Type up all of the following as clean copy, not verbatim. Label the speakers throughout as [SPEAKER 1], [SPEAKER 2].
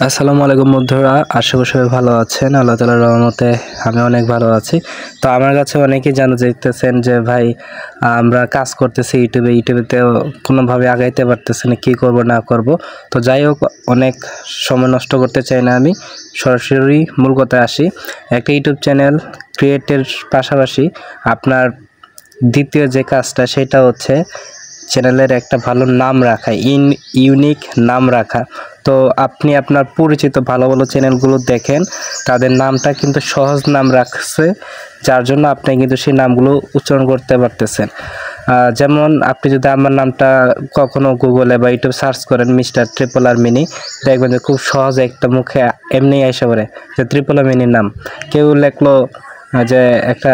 [SPEAKER 1] আসসালামু আলাইকুম বন্ধুরা, আশা করি সবাই ভালো আছেন। আল্লাহ তাআলার রহমতে আমি অনেক ভালো আছি। তো আমার কাছে অনেকেই জানতে চাইতেছেন যে ভাই আমরা কাজ করতেছি ইউটিউবেতেও কোনোভাবে আগাইতে পারতেছি না, কী করব না করব। তো যাই হোক, অনেক সময় নষ্ট করতে চাই না, আমি সরাসরি মূল কথায় আসি। একটা ইউটিউব চ্যানেল ক্রিয়েটের পাশাপাশি আপনার দ্বিতীয় যে কাজটা সেটা হচ্ছে চ্যানেলের একটা ভালো নাম রাখা, ইউনিক নাম রাখা। তো আপনি আপনার পরিচিত ভালো ভালো চ্যানেলগুলো দেখেন, তাদের নামটা কিন্তু সহজ নাম রাখছে, যার জন্য আপনি কিন্তু সেই নামগুলো উচ্চারণ করতে পারতেছেন। যেমন আপনি যদি আমার নামটা কখনো গুগলে বা ইউটিউব সার্চ করেন মিস্টার ট্রিপল আর মিনি, দেখবেন যে খুব সহজে একটা মুখে এমনি এসে পড়ে যে ট্রিপল আর মিনির নাম। কেউ লেখলো যে একটা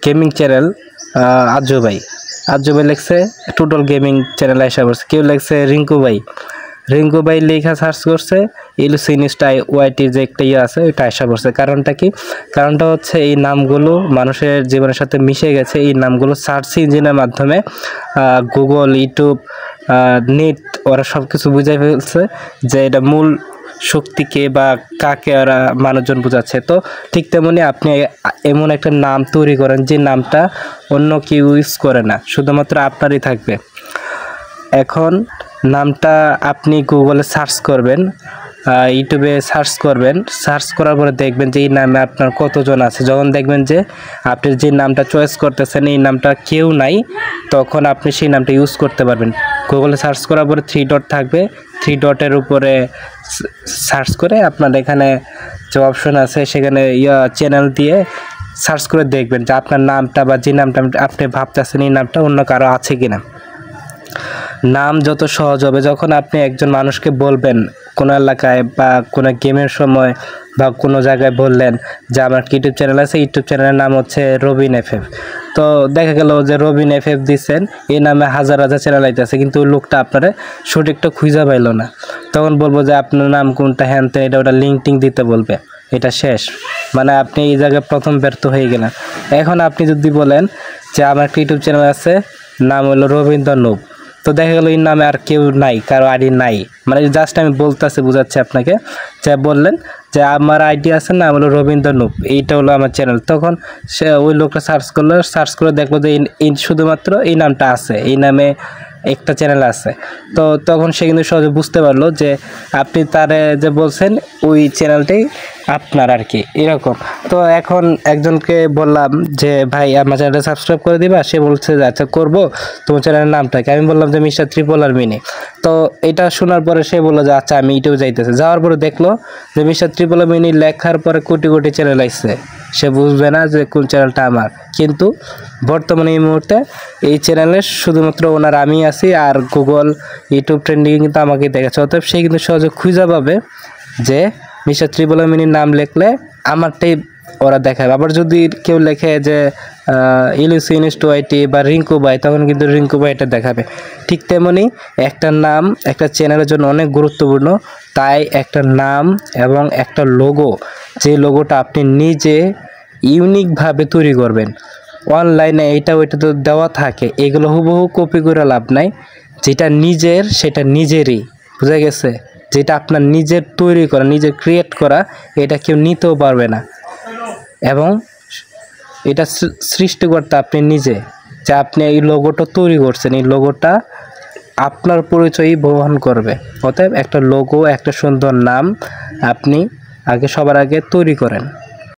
[SPEAKER 1] গেমিং চ্যানেল আজু ভাই লিখছে টোটাল গেমিং চ্যানেল এসে পড়ছে। কেউ লিখছে রিঙ্কু ভাই লেখা সার্চ করছে ইলুসিনিস্টাই ওয়াইটির যে একটা আছে ওইটা এসে পড়ছে। কারণটা কি? কারণটা হচ্ছে এই নামগুলো মানুষের জীবনের সাথে মিশে গেছে। এই নামগুলো সার্চ ইঞ্জিনের মাধ্যমে গুগল, ইউটিউব, নেট ওরা সব কিছু বুঝে ফেলছে যে এটা মূল শক্তিকে বা কাকে ওরা মানুষজন বোঝাচ্ছে। তো ঠিক তেমনি আপনি এমন একটা নাম তৈরি করেন যে নামটা অন্য কেউ ইউজ করে না, শুধুমাত্র আপনারই থাকবে। এখন নামটা আপনি গুগলে সার্চ করবেন, ইউটিউবে সার্চ করবেন, সার্চ করার পরে দেখবেন যে এই নামে আপনার কতজন আছে। যখন দেখবেন যে আপনি যে নামটা চয়েস করতেছেন এই নামটা কেউ নাই, তখন আপনি সেই নামটা ইউজ করতে পারবেন। গুগলে সার্চ করার পরে 3 ডট থাকবে, 3 ডটের উপরে সার্চ করে আপনার এখানে যে অপশন আছে সেখানে চ্যানেল দিয়ে সার্চ করে দেখবেন যে আপনার নামটা বা যে নামটা আপনি ভাবতেছেন এই নামটা অন্য কারো আছে কিনা। নাম যত সহজ হবে, যখন আপনি একজন মানুষকে বলবেন কোনো এলাকায় বা কোনো গেমের সময় বা কোনো জায়গায় বললেন যে আমার ইউটিউব চ্যানেল আছে, ইউটিউব চ্যানেলের নাম হচ্ছে রবিন এফএফ। তো দেখা গেল যে রবিন এফএফ দিচ্ছেন, এই নামে হাজার হাজার চ্যানেল আইতেছে, কিন্তু ওই লোকটা আপনারা সঠিকটা খুঁজে পাইল না। তখন বলবো যে আপনার নাম কোনটা, হ্যান এটা ওটা লিঙ্ক দিতে বলবে, এটা শেষ। মানে আপনি এই জায়গায় প্রথম ব্যর্থ হয়ে গেলেন। এখন আপনি যদি বলেন যে আমার একটা ইউটিউব চ্যানেল আছে, নাম হলো রবীন্দ্র নুপ, তো দেখা গেল এই নামে আর কেউ নাই, কারো আইডি নাই। মানে জাস্ট আমি বলতেছি, বোঝাচ্ছি আপনাকে, যে বললেন যে আমার আইডি আছে, নাম হলো রবীন্দ্র নুপ, এইটা হলো আমার চ্যানেল। তখন সে ওই লোকটা সার্চ করে দেখলো যে শুধুমাত্র এই নামটা আছে, এই নামে একটা চ্যানেল আছে। তো তখন সে কিন্তু সহজে বুঝতে পারলো যে আপনি তারে যে বলছেন ওই চ্যানেলটাই আপনার আর কি, এরকম। তো এখন একজনকে বললাম যে ভাই আমার চ্যানেলটা সাবস্ক্রাইব করে দিবা, সে বলছে যে আচ্ছা করবো, তোমার চ্যানেলের নামটা কি? আমি বললাম যে মিস্টার ট্রিপল আর মিনি। তো এটা শোনার পরে সে বললো যে আচ্ছা আমি ইউটিউবে যাইতেছে। যাওয়ার পরে দেখলো যে মিস্টার ট্রিপল আর মিনি লেখার পরে কোটি কোটি চ্যানেল আসছে, সে বুঝবে না যে কোন চ্যানেলটা আমার। কিন্তু বর্তমানে এই মুহূর্তে এই চ্যানেলের শুধুমাত্র ওনার আমি আছি, আর গুগল, ইউটিউব ট্রেন্ডিংয়ে কিন্তু আমাকে দেখাচ্ছে। অতএব সে কিন্তু সহজে খুঁজে পাবে যে মিস্টার ট্রিপল আর মিনির নাম লিখলে আমারটাই ওরা দেখাবে। আবার যদি কেউ লেখে যে ইলুসিনিস্ট ওয়াইটি বা রিঙ্কু ভাই, তখন কিন্তু রিঙ্কু ভাই এটা দেখাবে। ঠিক তেমনি একটা নাম একটা চ্যানেলের জন্য অনেক গুরুত্বপূর্ণ। তাই একটা নাম এবং একটা লোগো, যে লোগোটা আপনি নিজে ইউনিকভাবে তৈরি করবেন। অনলাইনে এইটা ওইটা তো দেওয়া থাকে, এগুলো হুবহু কপি করে লাভ নাই। যেটা নিজের সেটা নিজেরই, বুঝা গেছে? যেটা আপনার নিজের তৈরি করা, নিজের ক্রিয়েট করা, এটা কেউ নিতেও পারবে না। এবং এটা সৃষ্টিকর্তা আপনি নিজে, যে আপনি এই লোগোটা তৈরি করছেন, এই লোগোটা আপনার পরিচয়ই বহন করবে। অতএব একটা লোগো, একটা সুন্দর নাম আপনি সবার আগে তৈরি করেন।